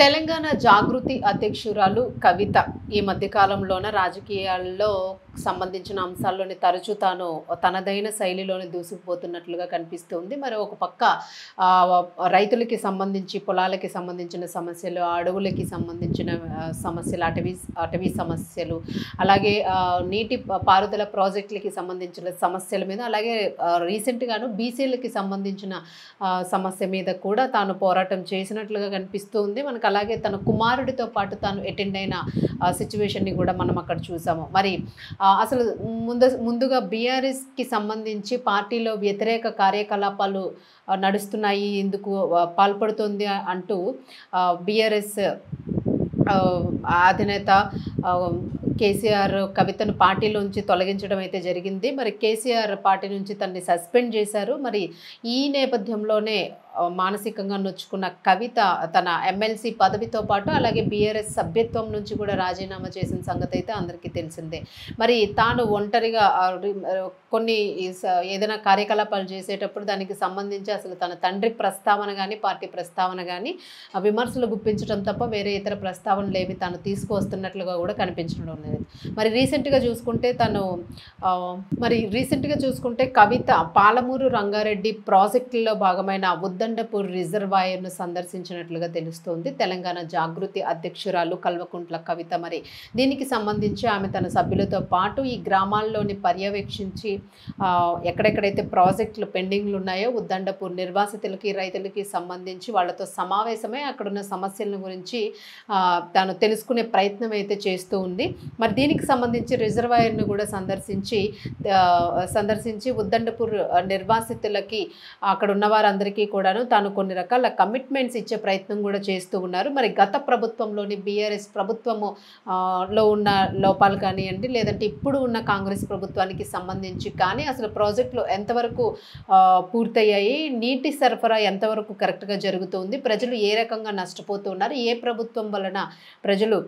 తెలంగాణ జాగృతి అధ్యక్షురాలు కవిత ఈ మధ్య కాలంలోన రాజకీయాల్లో సంబంధించిన అంశాల్లోని తరచూ తాను తనదైన శైలిలోని దూసుకుపోతున్నట్లుగా కనిపిస్తుంది. మరి ఒక పక్క రైతులకి సంబంధించి పొలాలకి సంబంధించిన సమస్యలు, అడవులకి సంబంధించిన సమస్యలు, అటవీ సమస్యలు, అలాగే నీటి పారుదల ప్రాజెక్టులకి సంబంధించిన సమస్యల మీద, అలాగే రీసెంట్గాను బీసీలకి సంబంధించిన సమస్య మీద కూడా తాను పోరాటం చేసినట్లుగా కనిపిస్తుంది మనకు. అలాగే తన కుమారుడితో పాటు తాను అటెండ్ అయిన సిచ్యువేషన్ని కూడా మనం అక్కడ చూసాము. మరి అసలు ముందుగా బీఆర్ఎస్కి సంబంధించి పార్టీలో వ్యతిరేక కార్యకలాపాలు నడుస్తున్నాయి, ఇందుకు పాల్పడుతుంది అంటూ బీఆర్ఎస్ అధినేత కేసీఆర్ కవితను పార్టీలోంచి తొలగించడం అయితే జరిగింది. మరి కేసీఆర్ పార్టీ నుంచి తనని సస్పెండ్ చేశారు. మరి ఈ నేపథ్యంలోనే మానసికంగా నొచ్చుకున్న కవిత తన ఎమ్మెల్సీ పదవితో పాటు అలాగే బీఆర్ఎస్ సభ్యత్వం నుంచి కూడా రాజీనామా చేసిన సంగతి అయితే అందరికీ తెలిసిందే. మరి తాను ఒంటరిగా కొన్ని ఏదైనా కార్యకలాపాలు చేసేటప్పుడు దానికి సంబంధించి అసలు తన తండ్రి ప్రస్తావన కానీ పార్టీ ప్రస్తావన కానీ విమర్శలు గుప్పించడం తప్ప వేరే ఇతర ప్రస్తావనలు ఏవి తాను తీసుకువస్తున్నట్లుగా కూడా కనిపించడం లేదు. మరి రీసెంట్గా చూసుకుంటే కవిత పాలమూరు రంగారెడ్డి ప్రాజెక్టుల్లో భాగమైన ఉద్దండపూర్ రిజర్వాయర్ను సందర్శించినట్లుగా తెలుస్తోంది. తెలంగాణ జాగృతి అధ్యక్షురాలు కల్వకుంట్ల కవిత మరి దీనికి సంబంధించి ఆమె తన సభ్యులతో పాటు ఈ గ్రామాల్లోని పర్యవేక్షించి ఎక్కడెక్కడైతే ప్రాజెక్టులు పెండింగ్లు ఉన్నాయో ఉద్దండపూర్ నిర్వాసితులకి రైతులకి సంబంధించి వాళ్ళతో సమావేశమై అక్కడున్న సమస్యల గురించి తాను తెలుసుకునే ప్రయత్నం అయితే చేస్తూ ఉంది. మరి దీనికి సంబంధించి రిజర్వాయర్ను కూడా సందర్శించి ఉద్దండపూర్ నిర్వాసితులకి అక్కడ ఉన్న వారందరికీ కూడాను తాను కొన్ని రకాల కమిట్మెంట్స్ ఇచ్చే ప్రయత్నం కూడా చేస్తూ ఉన్నారు. మరి గత ప్రభుత్వంలోని బీఆర్ఎస్ ప్రభుత్వము లో ఉన్న లోపాలు కానివ్వండి, లేదంటే ఇప్పుడు ఉన్న కాంగ్రెస్ ప్రభుత్వానికి సంబంధించి కానీ అసలు ప్రాజెక్టులు ఎంతవరకు పూర్తయ్యాయి, నీటి సరఫరా ఎంతవరకు కరెక్ట్గా జరుగుతుంది, ప్రజలు ఏ రకంగా నష్టపోతున్నారు, ఏ ప్రభుత్వం వలన ప్రజలు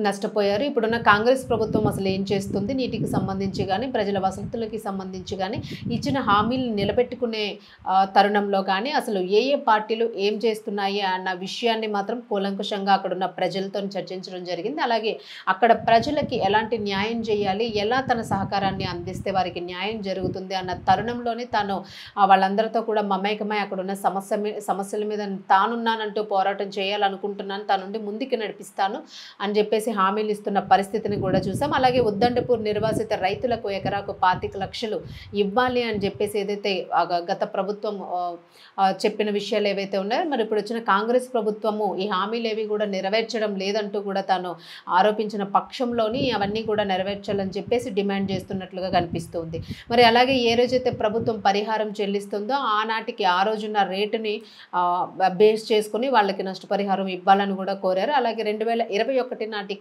నష్టపోయారు, ఇప్పుడున్న కాంగ్రెస్ ప్రభుత్వం అసలు ఏం చేస్తుంది, నీటికి సంబంధించి కానీ ప్రజల వసతులకి సంబంధించి కానీ ఇచ్చిన హామీలు నిలబెట్టుకునే తరుణంలో కానీ అసలు ఏ పార్టీలు ఏం చేస్తున్నాయి అన్న విషయాన్ని మాత్రం కూలంకుషంగా అక్కడున్న ప్రజలతో చర్చించడం జరిగింది. అలాగే అక్కడ ప్రజలకి ఎలాంటి న్యాయం చేయాలి, ఎలా తన సహకారాన్ని అందిస్తే వారికి న్యాయం జరుగుతుంది అన్న తరుణంలోనే తాను వాళ్ళందరితో కూడా మమేకమై అక్కడున్న సమస్యల మీద తానున్నానంటూ పోరాటం చేయాలనుకుంటున్నాను, తానుండి ముందుకు నడిపిస్తాను అని చెప్పేసి హామీలు ఇస్తున్న పరిస్థితిని కూడా చూసాం. అలాగే ఉద్దండపూర్ నిర్వాసిత రైతులకు ఎకరాకు 25 లక్షలు ఇవ్వాలి అని చెప్పేసి ఏదైతే గత ప్రభుత్వం చెప్పిన విషయాలు ఏవైతే ఉన్నాయో మరి ఇప్పుడు వచ్చిన కాంగ్రెస్ ప్రభుత్వము ఈ హామీలు ఏవి కూడా నెరవేర్చడం లేదంటూ కూడా తాను ఆరోపించిన పక్షంలోని అవన్నీ కూడా నెరవేర్చాలని చెప్పేసి డిమాండ్ చేస్తున్నట్లుగా కనిపిస్తుంది. మరి అలాగే ఏ రోజైతే ప్రభుత్వం పరిహారం చెల్లిస్తుందో ఆనాటికి ఆ రోజున్న రేటుని బేస్ చేసుకుని వాళ్ళకి నష్టపరిహారం ఇవ్వాలని కూడా కోరారు. అలాగే 2021 నాటికి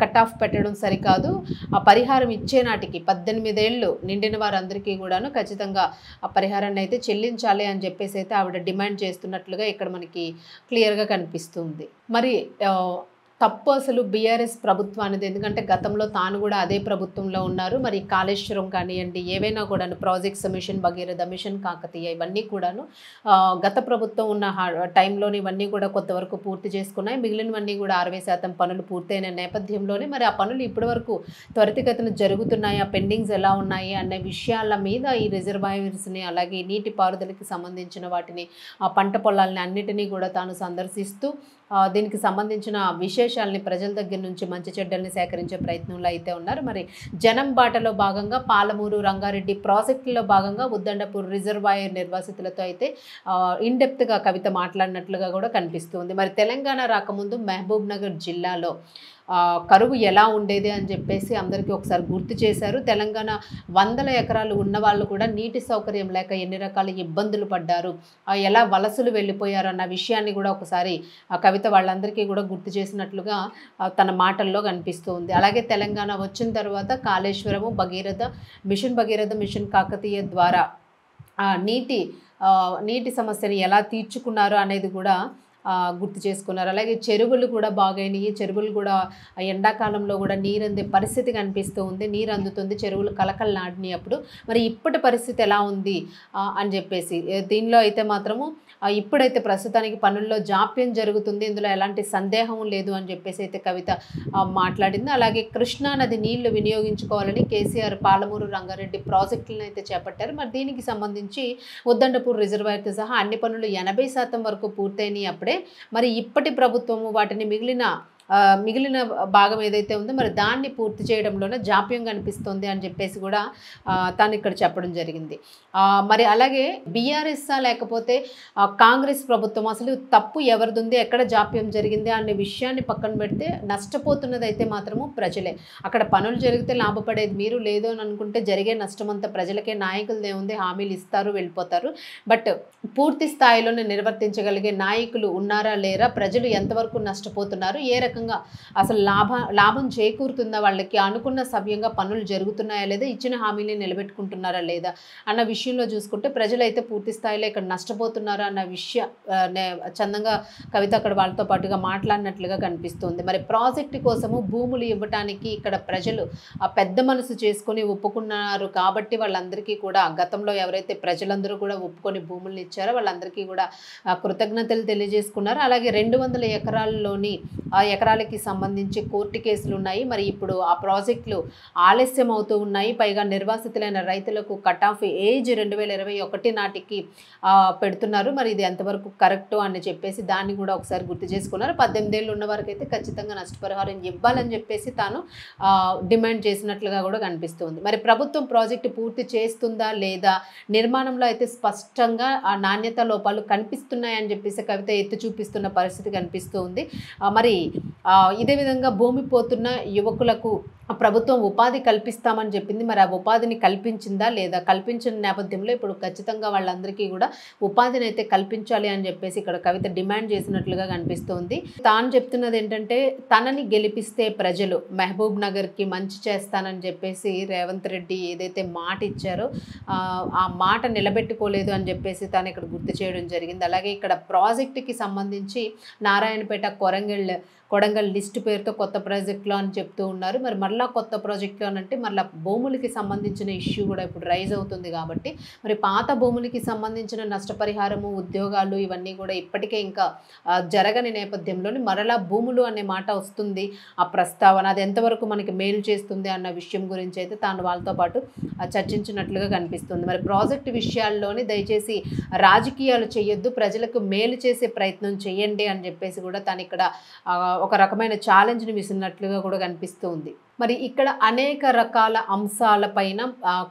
కట్ ఆఫ్ పెట్టడం సరికాదు, ఆ పరిహారం ఇచ్చే నాటికి 18 ఏళ్ళు నిండిన వారందరికీ కూడాను ఖచ్చితంగా ఆ పరిహారాన్ని అయితే చెల్లించాలి అని చెప్పేసి అయితే ఆవిడ డిమాండ్ చేస్తున్నట్లుగా ఇక్కడ మనకి క్లియర్గా కనిపిస్తుంది. మరి తప్పు అసలు బీఆర్ఎస్ ప్రభుత్వానిది, ఎందుకంటే గతంలో తాను కూడా అదే ప్రభుత్వంలో ఉన్నారు. మరి కాళేశ్వరం కానివ్వండి, ఏవైనా కూడాను projects, mission Bhagiratha, mission Kakatiya ఇవన్నీ కూడాను గత ప్రభుత్వం ఉన్న టైంలోని ఇవన్నీ కూడా కొంతవరకు పూర్తి చేసుకున్నాయి. మిగిలినవన్నీ కూడా 60% పనులు పూర్తయిన నేపథ్యంలోనే మరి ఆ పనులు ఇప్పటి వరకు త్వరితగతిన జరుగుతున్నాయి, ఆ పెండింగ్స్ ఎలా ఉన్నాయి అనే విషయాల మీద ఈ రిజర్వాయర్స్ని అలాగే నీటి పారుదలకి సంబంధించిన వాటిని ఆ పంట పొలాలని అన్నిటినీ కూడా తాను సందర్శిస్తూ దీనికి సంబంధించిన విశేషాలని ప్రజల దగ్గర నుంచి మంచి చెడ్డల్ని సేకరించే ప్రయత్నంలో అయితే ఉన్నారు. మరి జనం బాటలో భాగంగా పాలమూరు రంగారెడ్డి ప్రాజెక్టులో భాగంగా ఉద్దండపూర్ రిజర్వాయర్ నిర్వాసితులతో అయితే ఇన్డెప్త్గా కవిత మాట్లాడినట్లుగా కూడా కనిపిస్తుంది. మరి తెలంగాణ రాకముందు మహబూబ్ నగర్ జిల్లాలో కరువు ఎలా ఉండేది అని చెప్పేసి అందరికీ ఒకసారి గుర్తు చేశారు. తెలంగాణ 100 ఎకరాలు ఉన్న వాళ్ళు కూడా నీటి సౌకర్యం లేక ఎన్ని రకాల ఇబ్బందులు పడ్డారు, ఎలా వలసలు వెళ్ళిపోయారు అన్న విషయాన్ని కూడా ఒకసారి కవిత వాళ్ళందరికీ కూడా గుర్తు చేసినట్లుగా తన మాటల్లో కనిపిస్తుంది. అలాగే తెలంగాణ వచ్చిన తర్వాత కాళేశ్వరము, భగీరథ, మిషన్ కాకతీయ ద్వారా నీటి సమస్యని ఎలా తీర్చుకున్నారు అనేది కూడా గుర్తు చేసుకున్నారు. అలాగే చెరువులు కూడా బాగయినాయి. చెరువులు కూడా ఎండాకాలంలో కూడా నీరందే పరిస్థితి కనిపిస్తూ ఉంది. నీరు అందుతుంది. చెరువులు కలకలలాడినాయి అప్పుడు. మరి ఇప్పటి పరిస్థితి ఎలా ఉంది అని చెప్పేసి దీనిలో అయితే మాత్రము ఇప్పుడైతే ప్రస్తుతానికి పనుల్లో జాప్యం జరుగుతుంది. ఇందులో ఎలాంటి సందేహం లేదు అని చెప్పేసి అయితే కవిత మాట్లాడింది. అలాగే కృష్ణా నది నీళ్లు వినియోగించుకోవాలని కేసీఆర్ పాలమూరు రంగారెడ్డి ప్రాజెక్టులను అయితే చేపట్టారు. మరి దీనికి సంబంధించి ఉద్దండపూర్ రిజర్వాయర్తో సహా అన్ని పనులు 80% వరకు పూర్తయినాయి అప్పుడే. మరి ఇప్పటి ప్రభుత్వము వాటిని మిగిలిన భాగం ఏదైతే ఉందో మరి దాన్ని పూర్తి చేయడంలోనే జాప్యం కనిపిస్తుంది అని చెప్పేసి కూడా తాను ఇక్కడ చెప్పడం జరిగింది. మరి అలాగే బీఆర్ఎస్ఆ లేకపోతే కాంగ్రెస్ ప్రభుత్వం అసలు తప్పు ఎవరిది, ఎక్కడ జాప్యం జరిగింది అనే విషయాన్ని పక్కన పెడితే నష్టపోతున్నది అయితే మాత్రము ప్రజలే. అక్కడ పనులు జరిగితే లాభపడేది మీరు, లేదు అని అనుకుంటే జరిగే నష్టం అంతా ప్రజలకే. నాయకులదే ఉంది, హామీలు ఇస్తారు వెళ్ళిపోతారు. బట్ పూర్తి స్థాయిలోనే నిర్వర్తించగలిగే నాయకులు ఉన్నారా లేరా, ప్రజలు ఎంతవరకు నష్టపోతున్నారు, ఏ రకంగా అసలు లాభం చేకూరుతుందా, వాళ్ళకి అనుకున్న సవ్యంగా పనులు జరుగుతున్నాయా లేదా, ఇచ్చిన హామీని నిలబెట్టుకుంటున్నారా లేదా అన్న విషయంలో చూసుకుంటే ప్రజలైతే పూర్తి స్థాయిలో ఇక్కడ నష్టపోతున్నారా అన్న చందంగా కవిత అక్కడ వాళ్ళతో పాటుగా మాట్లాడినట్లుగా కనిపిస్తుంది. మరి ప్రాజెక్టు కోసము భూములు ఇవ్వటానికి ఇక్కడ ప్రజలు పెద్ద మనసు చేసుకొని ఒప్పుకున్నారు కాబట్టి వాళ్ళందరికీ కూడా గతంలో ఎవరైతే ప్రజలందరూ కూడా ఒప్పుకొని భూములను ఇచ్చారో వాళ్ళందరికీ కూడా కృతజ్ఞతలు తెలియజేసుకున్నారు. అలాగే 200 ఎకరాల్లోని ఎకరాలకి సంబంధించి కోర్టు కేసులు ఉన్నాయి. మరి ఇప్పుడు ఆ ప్రాజెక్టులు ఆలస్యం అవుతూ ఉన్నాయి. పైగా నిర్వాసితులైన రైతులకు కట్ ఆఫ్ ఏజ్ 2021 నాటికి పెడుతున్నారు. మరి ఇది ఎంతవరకు కరెక్ట్ అని చెప్పేసి దాన్ని కూడా ఒకసారి గుర్తు చేసుకున్నారు. 18 ఏళ్ళు ఉన్న వారికి అయితే ఖచ్చితంగా నష్టపరిహారం ఇవ్వాలని చెప్పేసి తాను డిమాండ్ చేసినట్లుగా కూడా కనిపిస్తుంది. మరి ప్రభుత్వం ప్రాజెక్టు పూర్తి చేస్తుందా లేదా, నిర్మాణంలో అయితే స్పష్టంగా ఆ నాణ్యత లోపాలు కనిపిస్తున్నాయని చెప్పేసి కవిత ఎత్తి చూపిస్తున్న పరిస్థితి కనిపిస్తూ ఉంది. మరి ఇదే విధంగా భూమి పోతున్న యువకులకు ప్రభుత్వం ఉపాధి కల్పిస్తామని చెప్పింది. మరి ఆ ఉపాధిని కల్పించిందా లేదా, కల్పించిన నేపథ్యంలో ఇప్పుడు ఖచ్చితంగా వాళ్ళందరికీ కూడా ఉపాధిని అయితే కల్పించాలి అని చెప్పేసి ఇక్కడ కవిత డిమాండ్ చేసినట్లుగా కనిపిస్తుంది. తాను చెప్తున్నది ఏంటంటే తనని గెలిపిస్తే ప్రజలు మహబూబ్ నగర్కి మంచి చేస్తానని చెప్పేసి రేవంత్ రెడ్డి ఏదైతే మాట ఇచ్చారో ఆ మాట నిలబెట్టుకోలేదు అని చెప్పేసి తాను ఇక్కడ గుర్తు చేయడం జరిగింది. అలాగే ఇక్కడ ప్రాజెక్టుకి సంబంధించి నారాయణపేట కొడంగల్ లిస్టు పేరుతో కొత్త ప్రాజెక్టులో అని చెప్తూ ఉన్నారు. మరి మరలా కొత్త ప్రాజెక్టులో అంటే మరలా భూములకి సంబంధించిన ఇష్యూ కూడా ఇప్పుడు రైజ్ అవుతుంది కాబట్టి మరి పాత భూములకి సంబంధించిన నష్టపరిహారము, ఉద్యోగాలు ఇవన్నీ కూడా ఇప్పటికే ఇంకా జరగని నేపథ్యంలోని మరలా భూములు అనే మాట వస్తుంది. ఆ ప్రస్తావన అది ఎంతవరకు మనకి మేలు చేస్తుంది అన్న విషయం గురించి అయితే తాను వాళ్ళతో పాటు చర్చించినట్లుగా కనిపిస్తుంది. మరి ప్రాజెక్టు విషయాల్లోని దయచేసి రాజకీయాలు చేయొద్దు, ప్రజలకు మేలు చేసే ప్రయత్నం చేయండి అని చెప్పేసి కూడా తాను ఇక్కడ ఒక రకమైన ఛాలెంజ్ని విసిరినట్లుగా కూడా కనిపిస్తూ ఉంది. మరి ఇక్కడ అనేక రకాల అంశాలపైన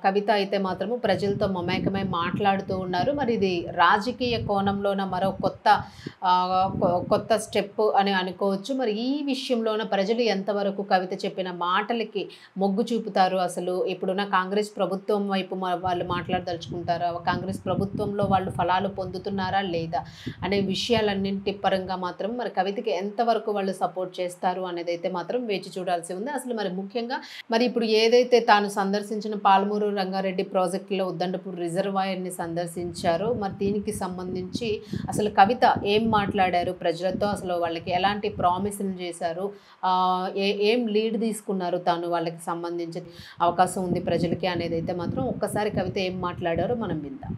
కవిత అయితే మాత్రము ప్రజలతో మమేకమై మాట్లాడుతూ ఉన్నారు. మరి ఇది రాజకీయ కోణంలోన మరో కొత్త స్టెప్ అని అనుకోవచ్చు. మరి ఈ విషయంలోన ప్రజలు ఎంతవరకు కవిత చెప్పిన మాటలకి మొగ్గు చూపుతారు, అసలు ఇప్పుడున్న కాంగ్రెస్ ప్రభుత్వం వైపు వాళ్ళు మాట్లాడదలుచుకుంటారా, కాంగ్రెస్ ప్రభుత్వంలో వాళ్ళు ఫలాలు పొందుతున్నారా లేదా అనే విషయాలన్నింటి పరంగా మాత్రం మరి కవితకి ఎంతవరకు వాళ్ళు సపోర్ట్ చేస్తారు అనేది అయితే మాత్రం వేచి చూడాల్సి ఉంది. అసలు మరి ముఖ్యంగా మరి ఇప్పుడు ఏదైతే తాను సందర్శించిన పాలమూరు రంగారెడ్డి ప్రాజెక్టులో ఉద్దండపూర్ రిజర్వాయర్ని సందర్శించారో మరి దీనికి సంబంధించి అసలు కవిత ఏం మాట్లాడారు ప్రజలతో, అసలు వాళ్ళకి ఎలాంటి ప్రామిసులు చేశారు, ఏం లీడ్ తీసుకున్నారు తాను వాళ్ళకి సంబంధించి అవకాశం ఉంది ప్రజలకి అనేది అయితే మాత్రం ఒక్కసారి కవిత ఏం మాట్లాడారో మనం విందాం.